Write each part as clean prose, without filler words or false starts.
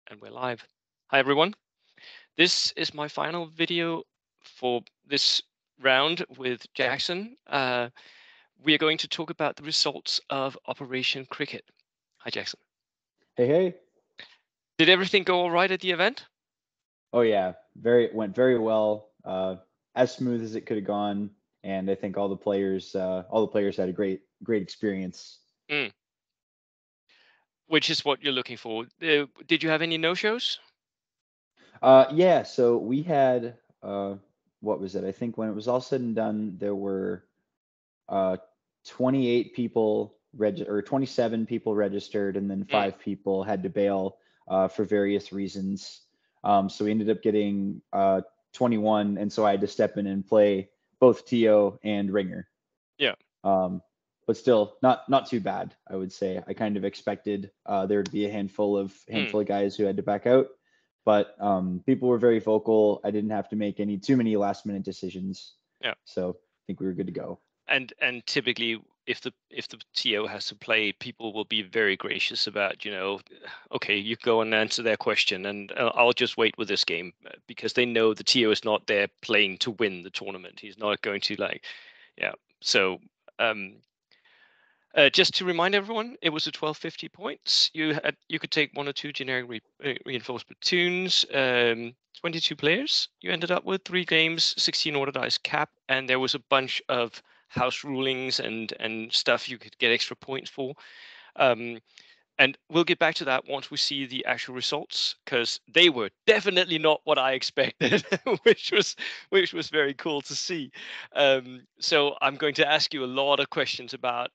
And we're live. Hi everyone. This is my final video for this round with Jackson. We are going to talk about the results of Operation Cricket. Hi Jackson. Hey, hey. Did everything go all right at the event? Oh yeah, went very well. As smooth as it could have gone, and I think all the players had a great experience. Mm. Which is what you're looking for. Did you have any no-shows? Yeah, so we had what was it? I think when it was all said and done, there were uh 28 people or 27 people registered, and then Mm. 5 people had to bail for various reasons. So we ended up getting 21, and so I had to step in and play both TO and Ringer. Yeah. Um, but still, not too bad, I would say. I kind of expected there to be a handful of guys who had to back out, but people were very vocal. I didn't have to make too many last minute decisions, Yeah. so I think we were good to go. And typically if the TO has to play, people will be very gracious about, okay, you go and answer their question, and I'll just wait with this game, because they know the TO is not there playing to win the tournament. He's not going to yeah. So just to remind everyone, it was a 1250 points. You could take 1 or 2 generic reinforced platoons. 22 players. You ended up with 3 games, 16 order dice cap, and there was a bunch of house rulings and stuff you could get extra points for. And we'll get back to that once we see the actual results, because they were definitely not what I expected, which was very cool to see. So I'm going to ask you a lot of questions about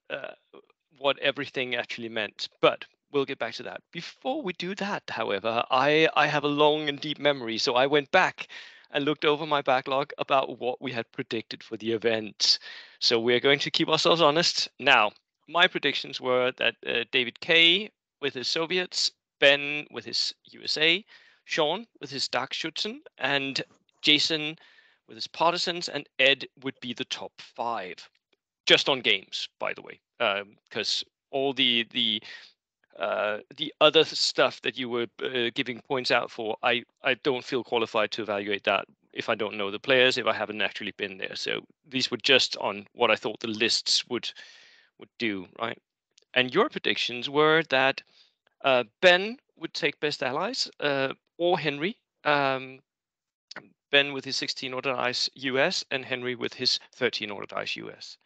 what everything actually meant, but we'll get back to that. Before we do that, however, I have a long and deep memory, so I went back and looked over my backlog about what we had predicted for the event. So we're going to keep ourselves honest now. My predictions were that David K with his Soviets, Ben with his USA, Sean with his Darkschützen, and Jason with his Partisans, and Ed would be the top 5, just on games, by the way, because all the other stuff that you were giving points out for, I don't feel qualified to evaluate that if I don't know the players, if I haven't actually been there. So these were just on what I thought the lists would do, right? And your predictions were that Ben would take best allies, or Henry. Ben with his 16 order dice US, and Henry with his 13 order dice US.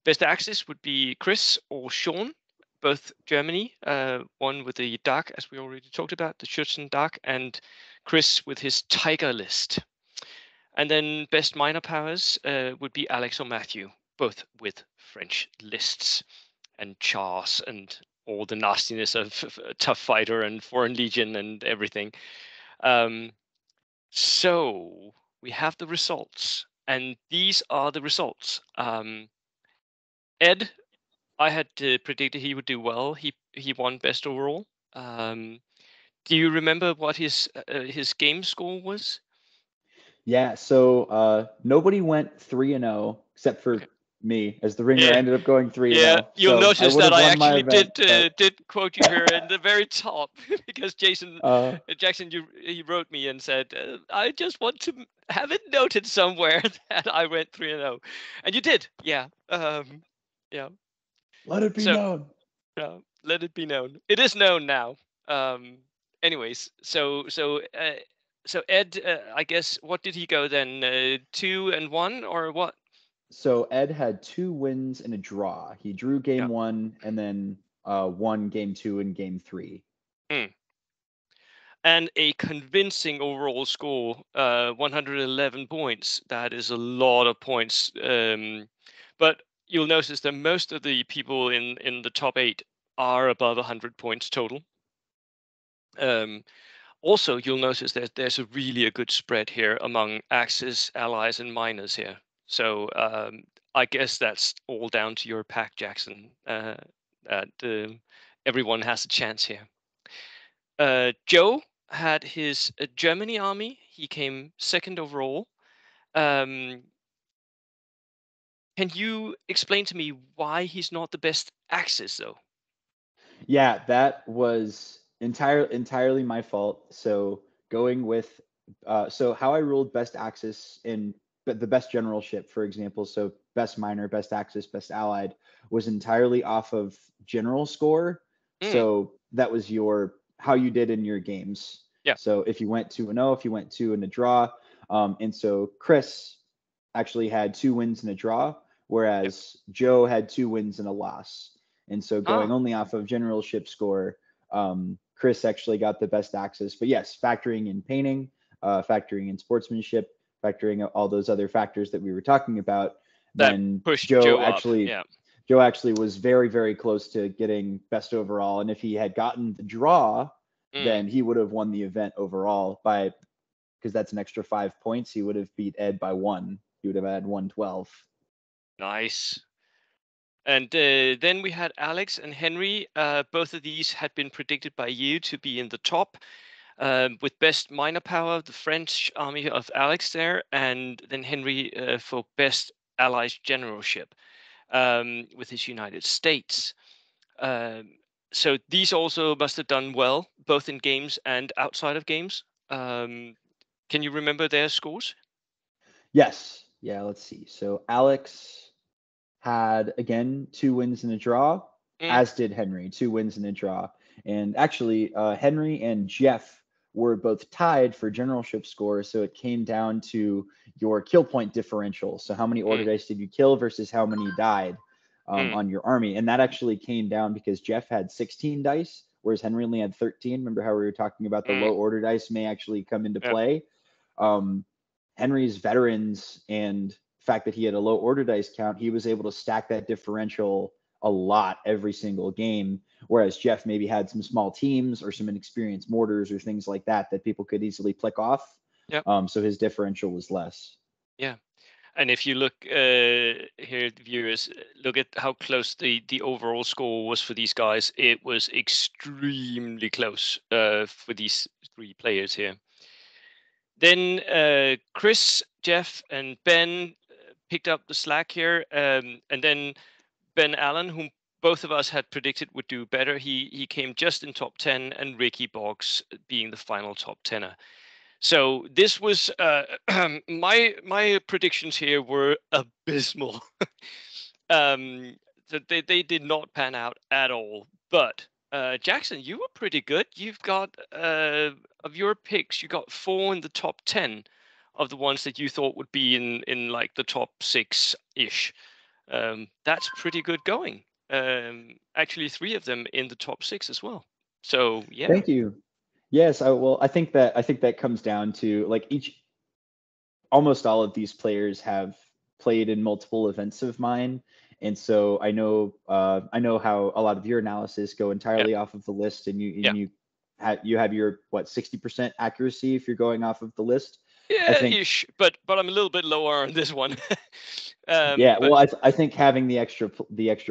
Best axis would be Chris or Sean, both Germany. One with the dark, as we already talked about, the Schützen dark, and Chris with his Tiger list. And then best minor powers would be Alex or Matthew, both with French lists and chars and all the nastiness of Tough Fighter and Foreign Legion and everything. So we have the results, and these are the results. Ed, I had predicted he would do well. He won best overall. Do you remember what his game score was? Yeah, so nobody went 3-0 except Okay. for me. As the Ringer, I Yeah. ended up going 3 and Yeah, 0. you'll So I notice would that have I won my actually event, but did quote you here in the very top, because uh, Jackson, he wrote me and said, I just want to have it noted somewhere that I went 3-0, and you did, yeah, yeah. let it be So known. let it be known. It is known now. Um, anyways, so Ed, I guess, what did he go then? 2 and 1 or what? So Ed had 2 wins and a draw. He drew game Yeah. 1 and then won game 2 and game 3. Mm. And a convincing overall score, 111 points. That is a lot of points. But you'll notice that most of the people in the top 8 are above 100 points total. Also, you'll notice that there's a good spread here among axis, allies, and minors here. So I guess that's all down to your pack, Jackson. That everyone has a chance here. Joe had his Germany army. He came second overall. Can you explain to me why he's not the best Axis, though? Yeah, that was entirely my fault. So going with so how I ruled best axis in the best generalship, for example, so best minor, best axis, best allied was entirely off of general score. Mm, So that was your how you did in your games. yeah. So if you went 2-0, if you went 2 in a draw, and so Chris actually had 2 wins and a draw, Yeah. whereas Joe had 2 wins and a loss. And so going Ah, only off of generalship score, Chris actually got the best axis. But yes, factoring in painting, factoring in sportsmanship, factoring all those other factors that we were talking about, that then pushed Joe up. Yeah. Joe actually was very, very close to getting best overall. And if he had gotten the draw, Mm, then he would have won the event overall by because that's an extra 5 points. He would have beat Ed by 1. He would have had 112. nice. And then we had Alex and Henry. Both of these had been predicted by you to be in the top. With best minor power, the French army of Alex there, and then Henry for best allies generalship with his United States. Um, so these also must have done well, both in games and outside of games. Can you remember their scores? Yes. Yeah, let's see. So Alex had again 2 wins and a draw, Mm, as did Henry, 2 wins and a draw. And actually, Henry and Jeff were both tied for generalship score. So it came down to your kill point differential. So how many order mm, dice did you kill versus how many died mm, on your army? And that actually came down because Jeff had 16 dice, whereas Henry only had 13. Remember how we were talking about the mm, low order dice may actually come into yeah, play? Um, Henry's veterans and fact that he had a low order dice count, he was able to stack that differential a lot every single game. Whereas Jeff maybe had some small teams or some inexperienced mortars or things like that that people could easily click off. yeah, So his differential was less. yeah. And if you look here, viewers, look at how close the overall score was for these guys. It was extremely close for these three players here. Then Chris, Jeff, and Ben picked up the slack here, and then Ben Allen, whom both of us had predicted would do better, he came just in top 10, and Ricky Boggs being the final top tenner. So this was my predictions here were abysmal. um, they did not pan out at all. But Jackson, you were pretty good. You've got of your picks, you got 4 in the top 10 of the ones that you thought would be in like the top 6 ish. That's pretty good going. Actually, 3 of them in the top 6 as well. So yeah, Thank you. Yes, I think that comes down to like almost all of these players have played in multiple events of mine, and so I know how a lot of your analysis go yeah, entirely off of the list, and you yeah. and you have your what 60% accuracy if you're going off of the list. I Yeah, think ish, but I'm a little bit lower on this one. yeah, But well I think having the extra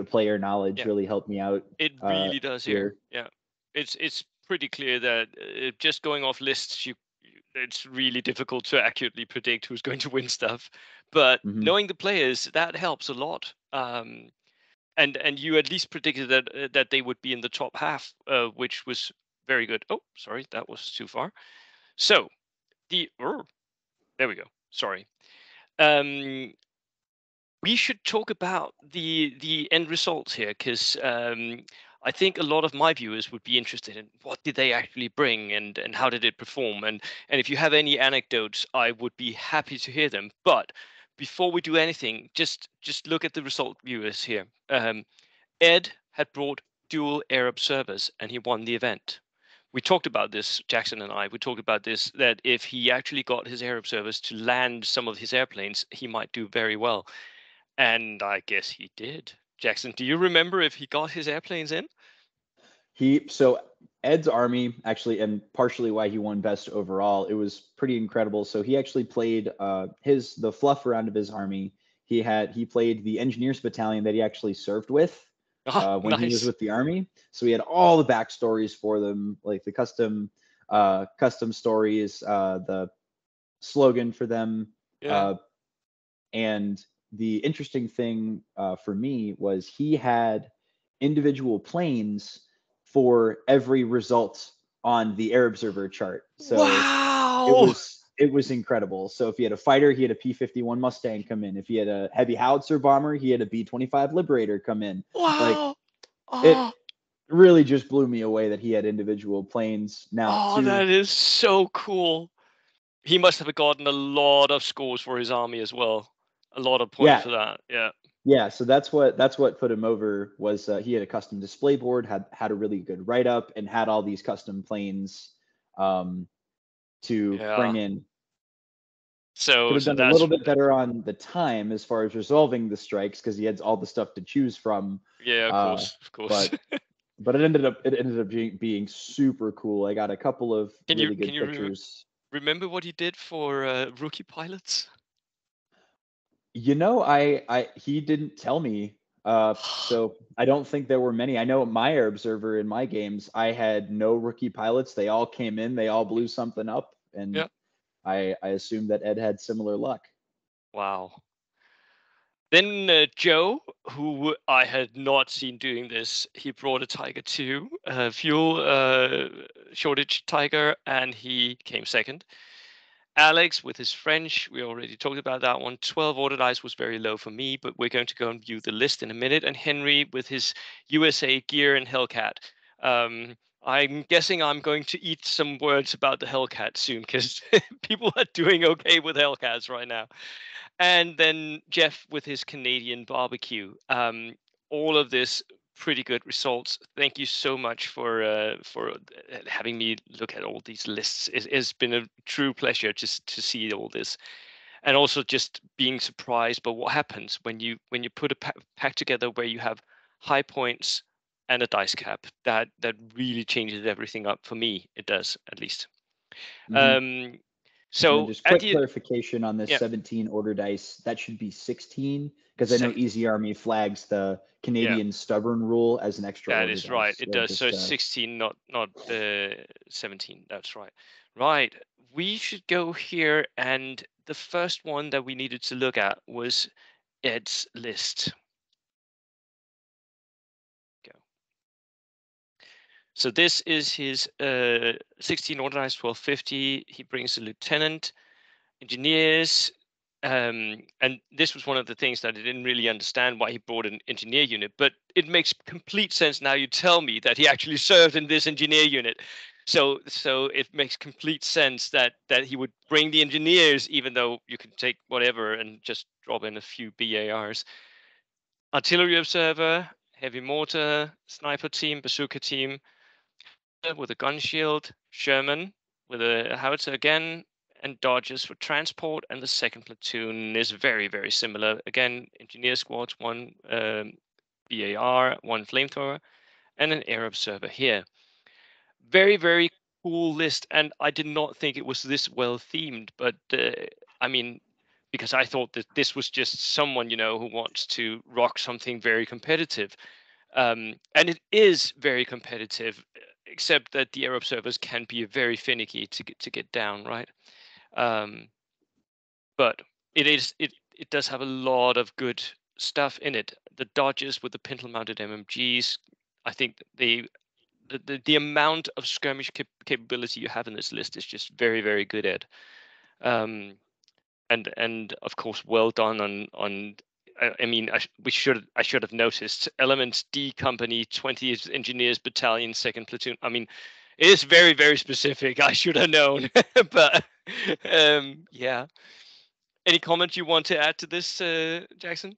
player knowledge yeah, really helped me out it really does here. here. Yeah, it's pretty clear that just going off lists, it's really difficult to accurately predict who's going to win stuff. But Hmm. knowing the players, that helps a lot. And you at least predicted that they would be in the top half, which was very good. Oh, sorry, that was too far. So there we go. Sorry. Um, we should talk about the end results here because I think a lot of my viewers would be interested in what did they actually bring and how did it perform, and if you have any anecdotes, I would be happy to hear them. But before we do anything, just look at the result, viewers here. Ed had brought dual air observers and he won the event. We talked about this, Jackson and I. We talked about this, that if he actually got his air observers to land some of his airplanes, he might do very well. And I guess he did. Jackson, do you remember if he got his airplanes in? So Ed's army actually, and partially why he won best overall, it was pretty incredible. So he actually played the fluff round of his army. He played the engineers battalion that he actually served with Ah, when he was nice. with the army. So he had all the backstories for them, like the custom stories, the slogan for them, Yeah. uh, and the interesting thing for me was he had individual planes for every result on the Air Observer chart. So wow. it was incredible. So if he had a fighter, he had a P-51 Mustang come in. If he had a heavy howitzer bomber, he had a B-25 Liberator come in. Like Wow. it Oh, really just blew me away that he had individual planes. Now that is so cool. He must have gotten a lot of scores for his army as well. A lot of points for that. Yeah. Yeah, so that's what put him over was he had a custom display board, had a really good write up, and had all these custom planes to bring in. Could have done a little bit better on the time as far as resolving the strikes because he had all the stuff to choose from. Yeah, of course. But it ended up being super cool. I got a couple of really good pictures. Remember what he did for rookie pilots? You know, he didn't tell me. So I don't think there were many. I know my Air Observer in my games, I had no rookie pilots. They all came in, they all blew something up, and Yeah. I assumed that Ed had similar luck. Wow. Then Joe, who I had not seen doing this, he brought a Tiger 2, fuel shortage Tiger, and he came second. Alex with his French, we already talked about that one. 12 order dice was very low for me, but we're going to go and view the list in a minute. And Henry with his USA gear and Hellcat. I'm guessing I'm going to eat some words about the Hellcat soon because people are doing okay with Hellcats right now. And then Jeff with his Canadian barbecue. All of this pretty good results. Thank you so much for having me look at all these lists. It's been a true pleasure just to see all this, and also just being surprised by what happens when you put a pack together where you have high points and a dice cap. That really changes everything up for me. It does, at least. Mm-hmm. So just quick clarification on this 17 order dice. That should be 16 because I know Easy Army flags the Canadian stubborn rule as an extra order dice. That is right. It does. So it's 16, not 17. That's right. Right. We should go here, and the first one that we needed to look at was Ed's list. Go. So this is his 16 order dice, 1250. He brings a lieutenant, engineers, and this was one of the things that I didn't really understand why he brought an engineer unit, but it makes complete sense now you tell me that he actually served in this engineer unit. So it makes complete sense that he would bring the engineers, even though you can take whatever and just drop in a few BARs. Artillery observer, heavy mortar, sniper team, bazooka team with a gun shield, Sherman with a howitzer again, and Dodgers for transport. And the second platoon is very, very similar. Again, engineer squads, one BAR, one flamethrower, and an air observer here. Very, very cool list. And I did not think it was this well themed, but I mean, because I thought that this was just someone, who wants to rock something very competitive. And it is very competitive, except that the air observers can be very finicky to get down, right? But it does have a lot of good stuff in it. The Dodgers with the pintle-mounted MMGs, I think the amount of skirmish capability you have in this list is just very, very good, Ed. And of course, well done on. I mean, I should have noticed Elements D Company, 20th Engineers Battalion, 2nd Platoon. I mean, it is very, very specific. I should have known, but yeah. Any comments you want to add to this, Jackson?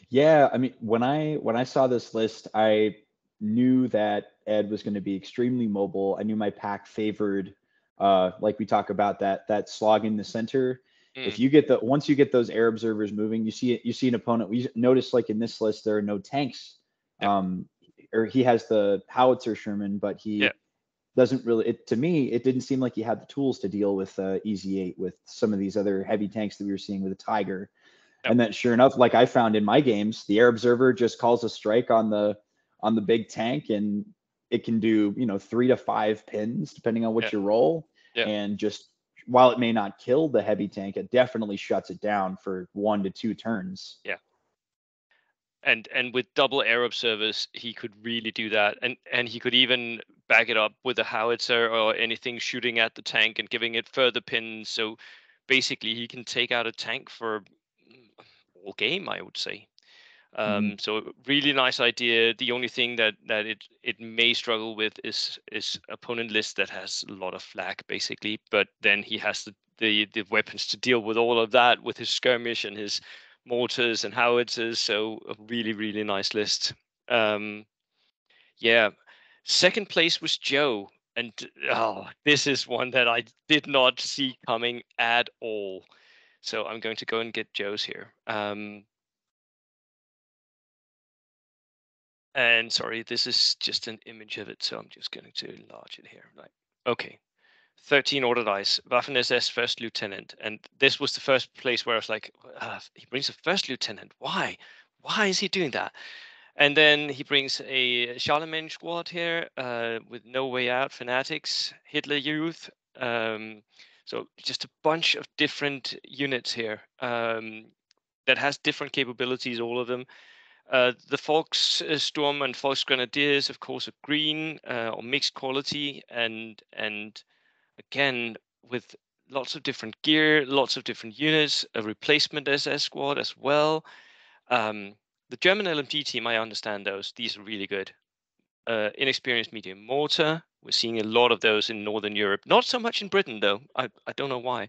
Yeah, I mean, when I saw this list, I knew that Ed was going to be extremely mobile. I knew my pack favored, like we talk about that slog in the center. If you get once you get those air observers moving, you see an opponent. We notice like in this list there are no tanks. Or he has the howitzer Sherman, but he doesn't really. To me, it didn't seem like he had the tools to deal with EZ8 with some of these other heavy tanks that we were seeing with the Tiger. And then sure enough, like I found in my games, the air observer just calls a strike on the big tank, and it can do 3 to 5 pins depending on what you roll. And just while it may not kill the heavy tank, it definitely shuts it down for 1 to 2 turns. Yeah. And with double air observers, he could really do that, and he could even back it up with a howitzer or anything shooting at the tank and giving it further pins. So basically, he can take out a tank for all game, I would say. So really nice idea. The only thing that it may struggle with is opponent list that has a lot of flak, basically. But then he has the weapons to deal with all of that with his skirmish and his mortars and howitzers. So a really nice list. Yeah. Second place was Joe. And this is one that I did not see coming at all. So I'm going to go and get Joe's here. And sorry, this is just an image of it, so I'm just going to enlarge it here. Right. Okay. 13 order dice, Waffen SS first lieutenant. And this was the first place where I was like, he brings a first lieutenant. Why? Why is he doing that? And then he brings a Charlemagne squad here with No Way Out, Fanatics, Hitler Youth. So just a bunch of different units here that has different capabilities, all of them. The Volkssturm and Volksgrenadiers, of course, are green or mixed quality, and again with lots of different gear, lots of different units, a replacement SS squad as well. The German LMG team, I understand those; these are really good. Inexperienced medium mortar. We're seeing a lot of those in Northern Europe. Not so much in Britain, though. I don't know why.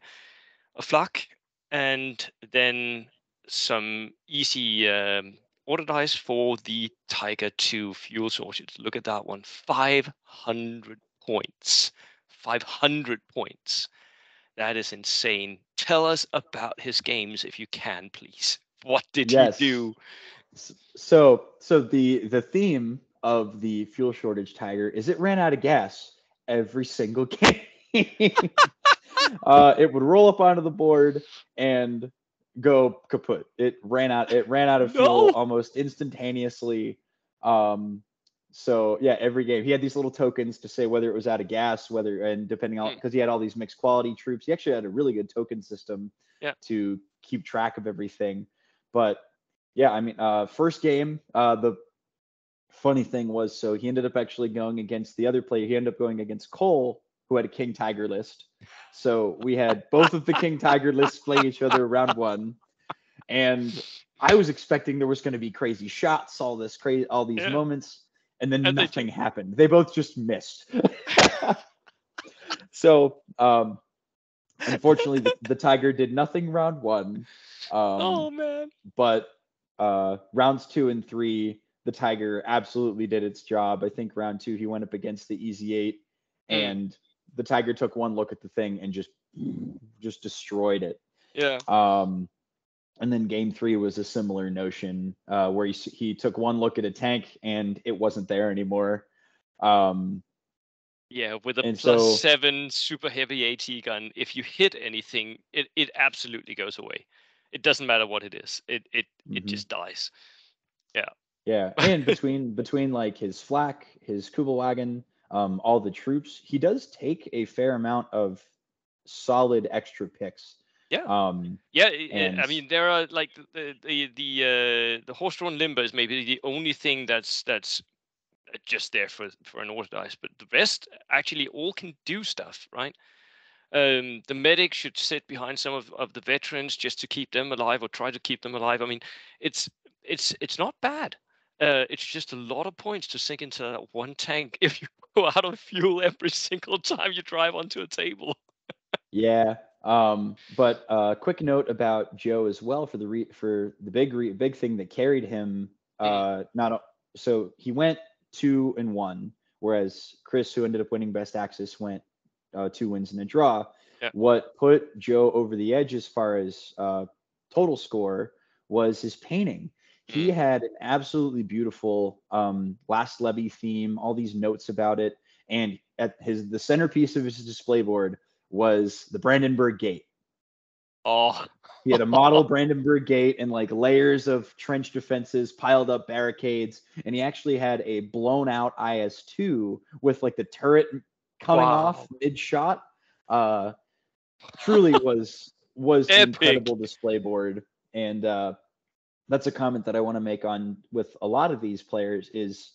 A flak, and then some easy order dice for the Tiger 2 fuel sources. Look at that one. 500 points. 500 points. That is insane. Tell us about his games if you can, please. What did he do? So the theme of the fuel shortage Tiger is it ran out of gas every single game. It would roll up onto the board and go kaput. It ran out of fuel almost instantaneously. So yeah, every game he had these little tokens to say whether it was out of gas, and depending on, because he had all these mixed quality troops. He actually had a really good token system to keep track of everything. But yeah, I mean, first game, the funny thing was, so he ended up actually going against the other player. He ended up going against Cole, who had a King Tiger list. So we had both of the King Tiger lists playing each other round one. And I was expecting there was going to be crazy shots, all these moments, and then nothing happened. They both just missed. So unfortunately, the Tiger did nothing round one. Oh man! But rounds 2 and 3, the Tiger absolutely did its job. I think round 2 he went up against the Easy 8, and the Tiger took one look at the thing and just destroyed it. Yeah. And then game 3 was a similar notion where he took one look at a tank and it wasn't there anymore. Yeah, with a +7 super heavy AT gun, if you hit anything, it absolutely goes away. It doesn't matter what it is. It just dies. Yeah. Yeah, and between like his flak, his Kubelwagen, all the troops, he does take a fair amount of solid extra picks. Yeah. I mean, there are like the horse-drawn limber is maybe the only thing that's just there for an order dice, but the rest actually all can do stuff, right? The medic should sit behind some of the veterans just to keep them alive or try to keep them alive. I mean, it's not bad. It's just a lot of points to sink into that one tank if you go out of fuel every single time you drive onto a table. Yeah. But quick note about Joe as well for the big thing that carried him. So he went 2 and 1, whereas Chris, who ended up winning Best Axis, went 2 wins and a draw. Yeah. What put Joe over the edge as far as total score was his painting. He had an absolutely beautiful Last Levy theme, all these notes about it, and the centerpiece of his display board was the Brandenburg Gate. Oh. He had a model Brandenburg Gate and like layers of trench defenses, piled up barricades, and he actually had a blown out IS-2 with like the turret coming off mid shot. Truly was an incredible display board. And that's a comment that I want to make on with a lot of these players is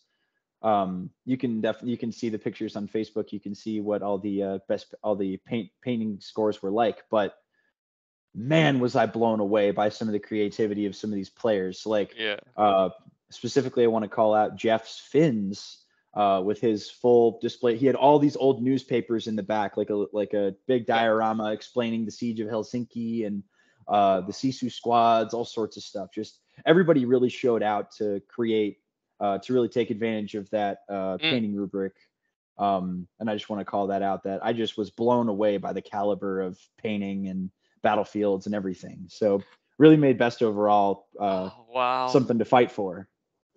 You can see the pictures on Facebook. You can see what all the painting scores were like. But man, was I blown away by some of the creativity of some of these players. Like, specifically, I want to call out Jeff's fins with his full display. He had all these old newspapers in the back, like a big diorama explaining the siege of Helsinki and the Sisu squads, all sorts of stuff. Just everybody really showed out to create, to really take advantage of that painting rubric. And I just want to call that out, that I just was blown away by the caliber of painting and battlefields and everything. So really made best overall something to fight for.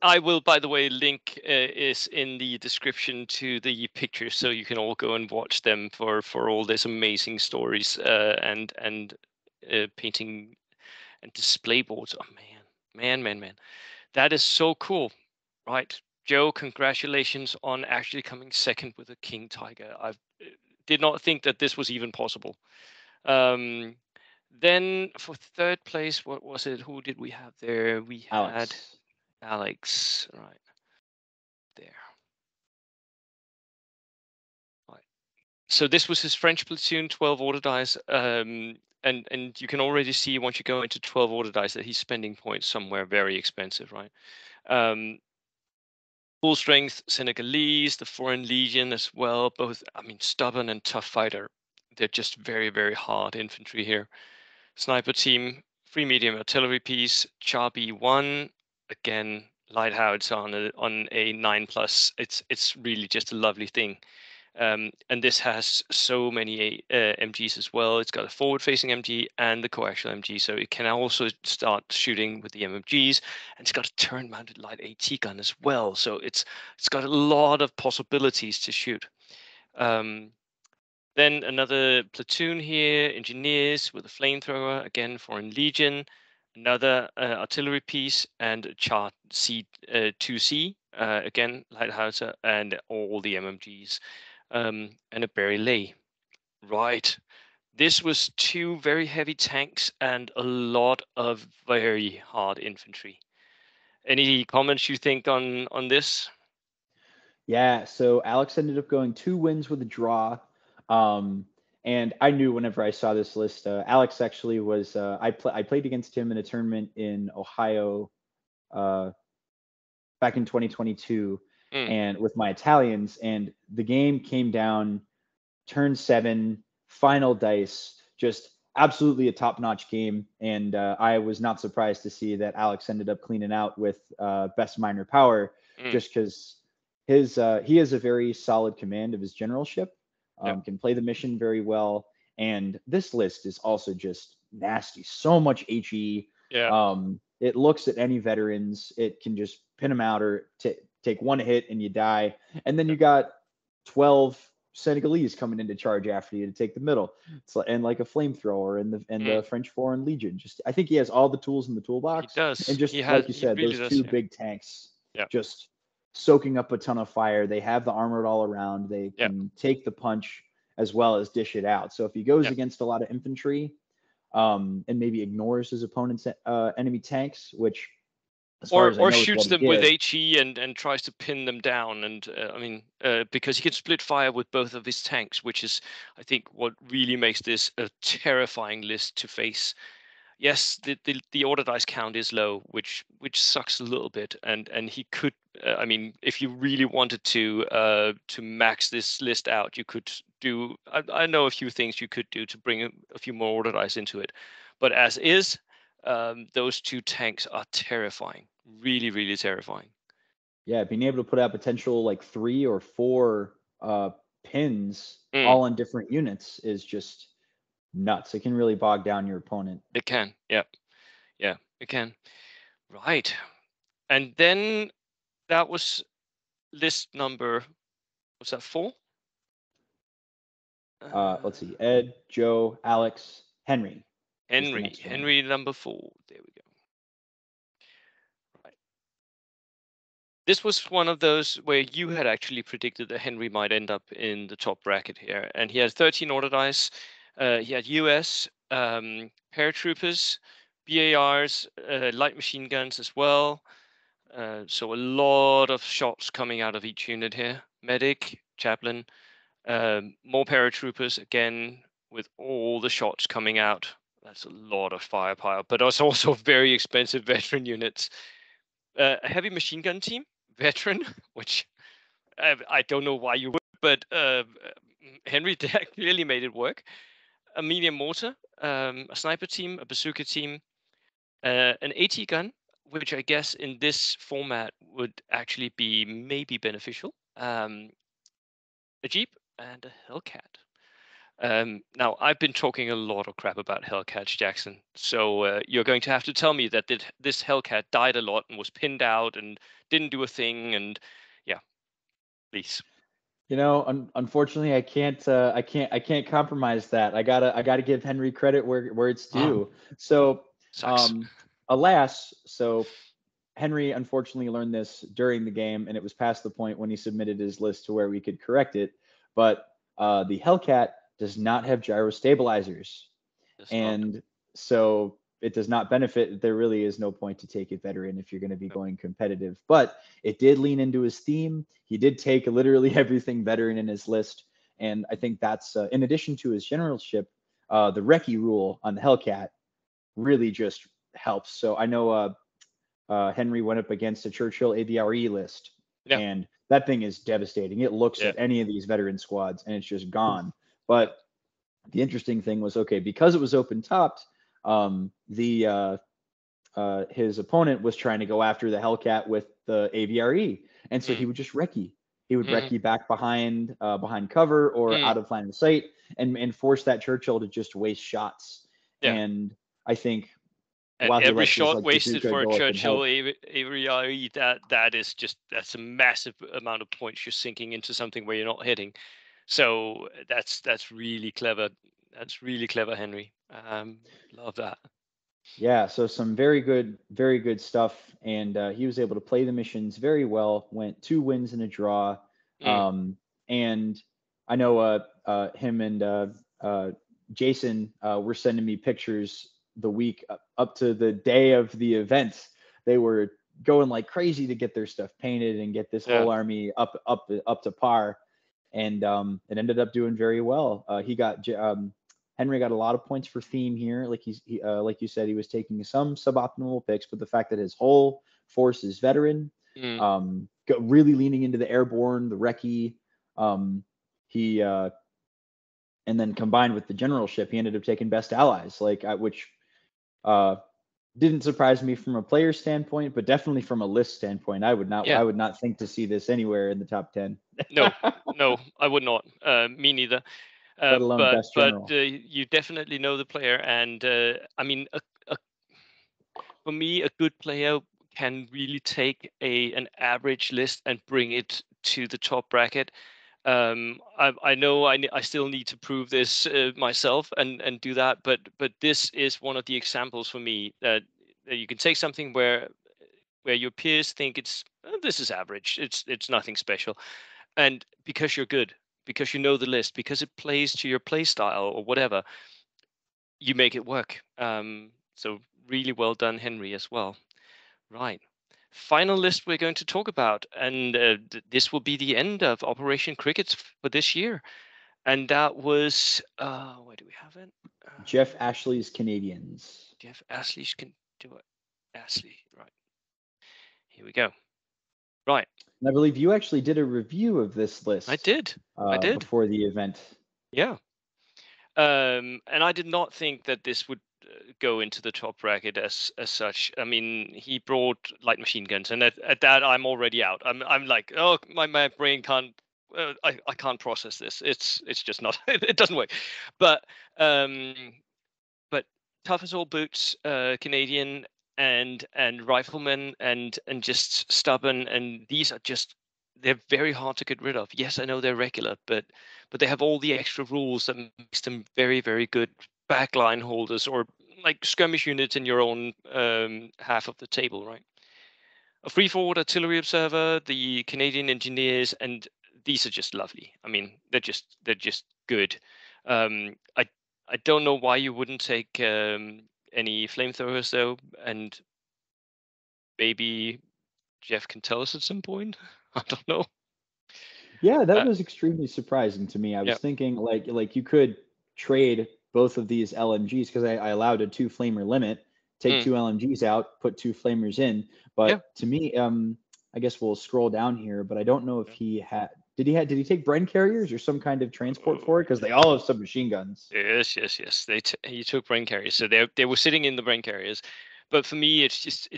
I will, by the way, link is in the description to the pictures, so you can all go and watch them for all these amazing stories and painting and display boards. Oh man, that is so cool, right? Joe, congratulations on actually coming second with a King Tiger. I did not think that this was even possible. Then for third place, what was it? Who did we have there? We had Alex, right there. Right. So this was his French platoon, 12 order dice. And you can already see once you go into 12 order dice that he's spending points somewhere very expensive, right? Full strength Senegalese, the Foreign Legion as well. Both, I mean, stubborn and tough fighter. They're just very, very hard infantry here. Sniper team, free medium artillery piece, Char B1, again, light howitzer on a 9+. It's really just a lovely thing. And this has so many MGs as well. It's got a forward-facing MG and the coaxial MG, so it can also start shooting with the MMGs. And it's got a turn-mounted light AT gun as well, so it's got a lot of possibilities to shoot. Then another platoon here, engineers with a flamethrower, again Foreign Legion, another artillery piece, and Char C2C, again light howitzer, and all the MMGs, and a Barillet. Right. This was 2 very heavy tanks and a lot of very hard infantry. Any comments you think on this? Yeah, so Alex ended up going 2 wins with a draw. And I knew whenever I saw this list, Alex actually was, I played against him in a tournament in Ohio back in 2022 and with my Italians, and the game came down turn 7, final dice, just absolutely a top-notch game. And I was not surprised to see that Alex ended up cleaning out with best minor power, just because he has a very solid command of his generalship, can play the mission very well. And this list is also just nasty. So much HE. It looks at any veterans. It can just pin them out or take one hit and you die. And then you got 12 Senegalese coming into charge after you to take the middle. And like a flamethrower and the French Foreign Legion. Just, I think he has all the tools in the toolbox. He does. And just like you said, really those 2 big tanks, just soaking up a ton of fire. They have the armor all around. They can take the punch as well as dish it out. So if he goes against a lot of infantry, and maybe ignores his opponent's enemy tanks, which or shoots them with HE and tries to pin them down, and I mean, because he can split fire with both of his tanks, which is, I think, what really makes this a terrifying list to face. Yes, the order dice count is low, which sucks a little bit, and he could, I mean, if you really wanted to max this list out, you could do. I know a few things you could do to bring a few more order dice into it, but as is, those 2 tanks are terrifying, really, really terrifying. Yeah, being able to put out potential like 3 or 4 pins all on different units is just nuts. It can really bog down your opponent. It can, yeah, it can. Right, and then that was list number. Was that 4? Let's see. Ed, Joe, Alex, Henry. Henry number 4. There we go. Right. This was one of those where you had actually predicted that Henry might end up in the top bracket here, and he had 13 order dice. He had US paratroopers, BARs, light machine guns as well. So a lot of shots coming out of each unit here. Medic, chaplain, more paratroopers again with all the shots coming out. That's a lot of firepower, but it's also very expensive veteran units. A heavy machine gun team, veteran, which I don't know why you would, but Henry clearly made it work. A medium mortar, a sniper team, a bazooka team, an AT gun, which I guess in this format would actually be maybe beneficial. A jeep and a Hellcat. Now, I've been talking a lot of crap about Hellcats, Jackson. So you're going to have to tell me that this Hellcat died a lot and was pinned out and didn't do a thing. And yeah, please. Unfortunately, I can't compromise that. I gotta give Henry credit where it's due. So, Sucks. Alas, Henry unfortunately learned this during the game, and it was past the point when he submitted his list to where we could correct it. But the Hellcat does not have gyro stabilizers, and so it does not benefit. There really is no point to take a veteran if you're going to be going competitive. But it did lean into his theme. He did take literally everything veteran in his list, and I think that's in addition to his generalship, the recce rule on the Hellcat really just helps. So I know Henry went up against a Churchill AVRE list, and that thing is devastating. It looks at any of these veteran squads and it's just gone. But the interesting thing was, okay, because it was open topped, his opponent was trying to go after the Hellcat with the AVRE, and so he would just recce. He would recce back behind cover or out of line of sight, and force that Churchill to just waste shots. And I think while every shot wasted for a Churchill AVRE, that's a massive amount of points you're sinking into something where you're not hitting. So that's really clever. That's really clever, Henry. Love that. Yeah, so some very good stuff, and he was able to play the missions very well. Went 2 wins and a draw, and I know him and Jason were sending me pictures the week up to the day of the event. They were going like crazy to get their stuff painted and get this whole army up to par, and it ended up doing very well. Henry got a lot of points for theme here. Like like you said, he was taking some suboptimal picks, but the fact that his whole force is veteran, really leaning into the airborne, the recce, and then combined with the generalship, he ended up taking best allies, which didn't surprise me from a player standpoint, but definitely from a list standpoint. I would not think to see this anywhere in the top 10. No, I would not. Me neither. But you definitely know the player, and I mean, for me, a good player can really take an average list and bring it to the top bracket. I know I still need to prove this myself and do that, but this is one of the examples for me that you can take something where your peers think this is average, it's nothing special, and because you're good, because you know the list, because it plays to your play style or whatever, you make it work. So really well done, Henry, as well. Right. Final list we're going to talk about, and this will be the end of Operation Crickets for this year. And that was where do we have it? Jeff Ashley's Canadians. Jeff Ashley's can do it. Ashley, right. Here we go. Right. And I believe you actually did a review of this list. I did. Before the event. Yeah. And I did not think that this would go into the top bracket as such. I mean, he brought light machine guns, and at that I'm already out. I'm like, oh, my brain can't. I can't process this. It's just not. It doesn't work. But tough as all boots, Canadian and riflemen and just stubborn, and these are just, they're very hard to get rid of. Yes, I know they're regular, but they have all the extra rules that makes them very, very good backline holders, or like skirmish units in your own half of the table, right? A free forward artillery observer, the Canadian engineers, and these are just lovely. I mean, they're just good. I don't know why you wouldn't take any flamethrowers though, and maybe Jeff can tell us at some point. I don't know. Yeah, that Uh, was extremely surprising to me. I yeah. was thinking like you could trade both of these LMGs because I allowed a 2 flamer limit, take Mm, 2 LMGs out, put 2 flamers in. yeah. But to me, I guess we'll scroll down here, but I don't know if Yeah. did he take Bren carriers or some kind of transport for it? Because they all have submachine guns. Yes. He took brain carriers, so they were sitting in the brain carriers. But for me, it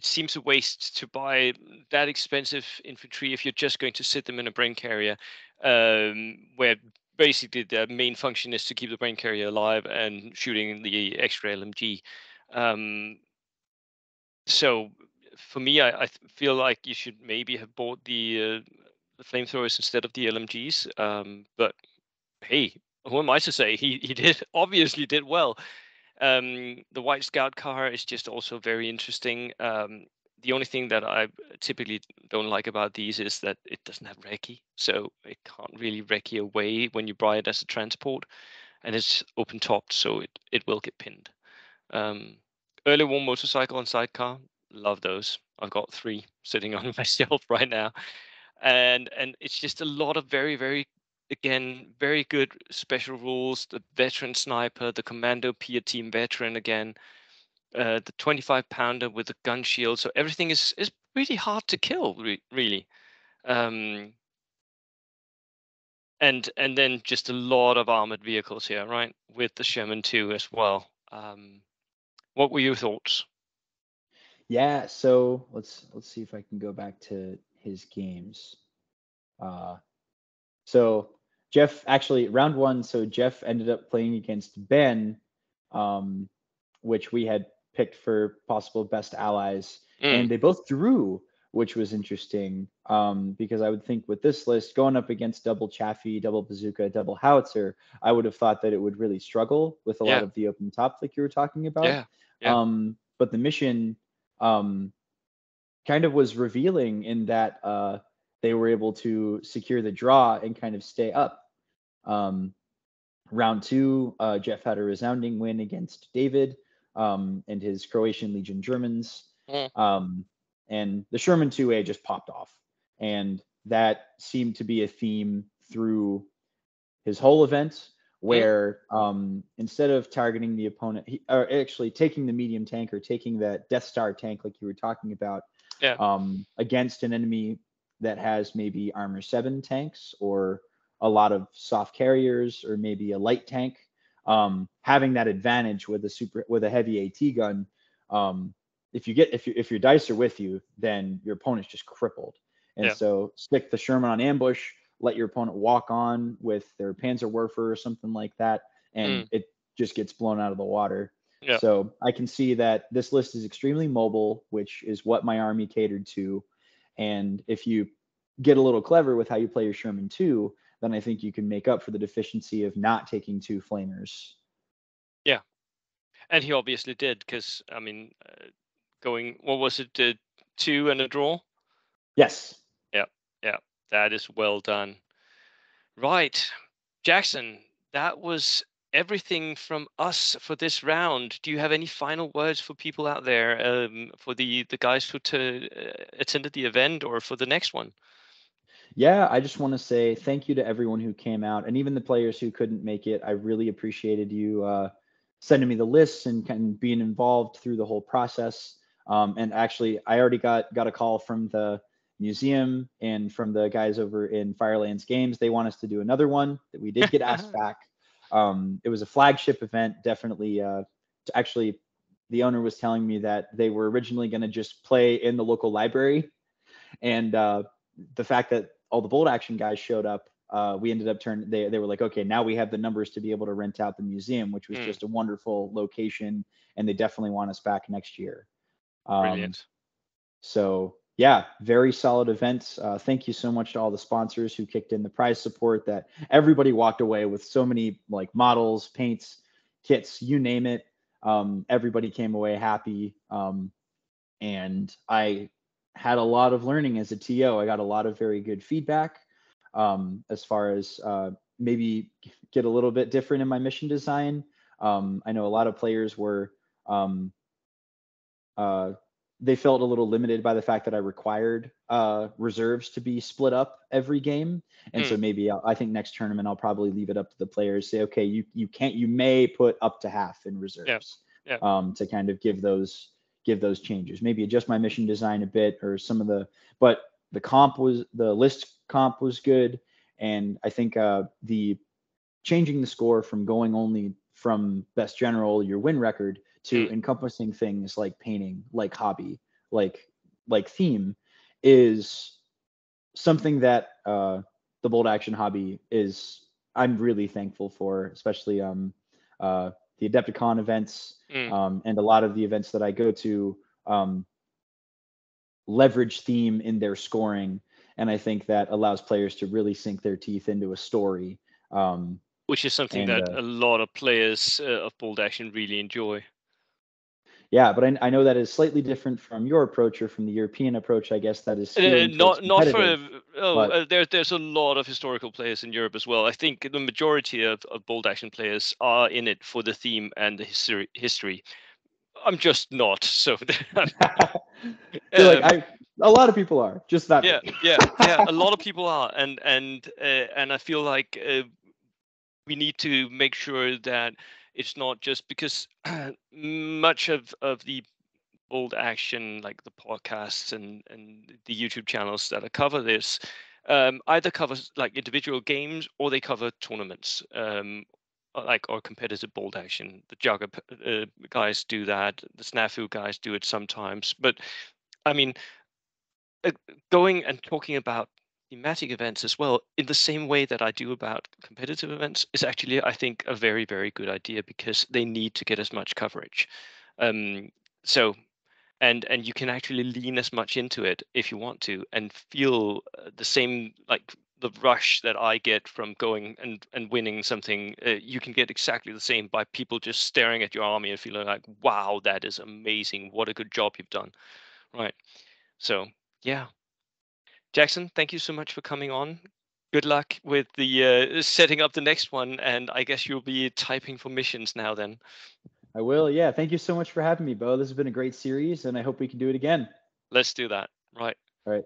seems a waste to buy that expensive infantry if you're just going to sit them in a brain carrier, where basically the main function is to keep the brain carrier alive and shooting the extra LMG. Um, so for me, feel like you should maybe have bought the flamethrowers instead of the LMGs. But hey, who am I to say? He did obviously did well. The White Scout car is just also very interesting. The only thing that I typically don't like about these is that it doesn't have recce, so it can't really recce away when you buy it as a transport, and it's open topped, so it will get pinned. Um, Early warm motorcycle and sidecar, love those. I've got 3 sitting on my shelf right now, and it's just a lot of very again very good special rules. The veteran sniper, the commando peer team veteran again, the 25 pounder with the gun shield. So everything is pretty hard to kill, really. Um, and then just a lot of armored vehicles here, right, with the Sherman 2 as well. What were your thoughts? Yeah, so let's see if I can go back to his games. Uh, So Jeff actually round one. So Jeff ended up playing against Ben, um, which we had picked for possible best allies, Mm, and they both drew, which was interesting because I would think with this list going up against double Chaffee, double Bazooka, double Howitzer, I would have thought that it would really struggle with a lot yeah, of the open top like you were talking about. yeah, yeah. But the mission um, kind of was revealing in that they were able to secure the draw and kind of stay up. Um, Round two, Jeff had a resounding win against David and his Croatian Legion Germans. Mm, Um, and the Sherman 2A just popped off. And that seemed to be a theme through his whole event mm, where instead of targeting the opponent, or actually taking the medium tank or taking that Death Star tank like you were talking about yeah. against an enemy that has maybe armor 7 tanks or a lot of soft carriers or maybe a light tank, having that advantage with a heavy AT gun. If your dice are with you, then your opponent's just crippled. And Yeah. so stick the Sherman on ambush, let your opponent walk on with their Panzerwerfer or something like that, and Mm, it just gets blown out of the water. yeah. So I can see that this list is extremely mobile, which is what my army catered to. And if you get a little clever with how you play your Sherman 2, then I think you can make up for the deficiency of not taking 2 flamers. Yeah. And he obviously did, because I mean, going, what was it, 2 and a draw? Yes. Yeah, yeah, that is well done. Right, Jackson, that was everything from us for this round. Do you have any final words for people out there, for the guys who attended the event or for the next one? Yeah, I just want to say thank you to everyone who came out and even the players who couldn't make it. I really appreciated you sending me the lists and kind of being involved through the whole process. And actually, I already got a call from the museum and from the guys over in Firelands Games. They want us to do another one that we did get asked back. It was a flagship event, definitely. Actually, the owner was telling me that they were originally going to just play in the local library and the fact that all the bolt action guys showed up, we ended up turning. They were like, okay, now we have the numbers to be able to rent out the museum, which was Mm, just a wonderful location, and they definitely want us back next year. Um, brilliant. so yeah, very solid event. Thank you so much to all the sponsors who kicked in the prize support. That everybody walked away with so many like models, paints, kits, you name it. Everybody came away happy. And I had a lot of learning as a TO. I got a lot of very good feedback as far as maybe get a little bit different in my mission design. I know a lot of players were um, uh, they felt a little limited by the fact that I required reserves to be split up every game. And so maybe I think next tournament I'll probably leave it up to the players. Say, okay, you may put up to half in reserves, to kind of give those changes. Maybe adjust my mission design a bit, or some of but the list comp was good, and I think the changing the score from going only from best general, your win record, to encompassing things like painting, like hobby, like theme, is something that the Bold Action hobby I'm really thankful for, especially the Adepticon events, and a lot of the events that I go to leverage theme in their scoring, and I think that allows players to really sink their teeth into a story. Which is something that a lot of players of Bold Action really enjoy. Yeah, but I know that is slightly different from your approach, or from the European approach, I guess, that is not for there's a lot of historical players in Europe as well. I think the majority of Bold Action players are in it for the theme and the history. I'm just not. So a lot of people are, just that. Yeah. A lot of people are, and I feel like we need to make sure that it's not just because much of the Bold Action, like the podcasts and the YouTube channels that cover this, either covers like individual games, or they cover tournaments, or competitive Bold Action. The Jugger guys do that. The Snafu guys do it sometimes. But I mean, going and talking about thematic events as well in the same way that I do about competitive events is actually, I think, a very, very good idea, because they need to get as much coverage. So and you can actually lean as much into it if you want to, and feel the same, like the rush that I get from going and winning something. You can get exactly the same by people just staring at your army and feeling like, wow, that is amazing, what a good job you've done, right? So yeah, Jackson, thank you so much for coming on. Good luck with the setting up the next one, and I guess you'll be typing for missions now then. I will. Yeah. Thank you so much for having me, Bo. This has been a great series, and I hope we can do it again. Let's do that. Right. All right.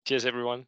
Cheers, everyone.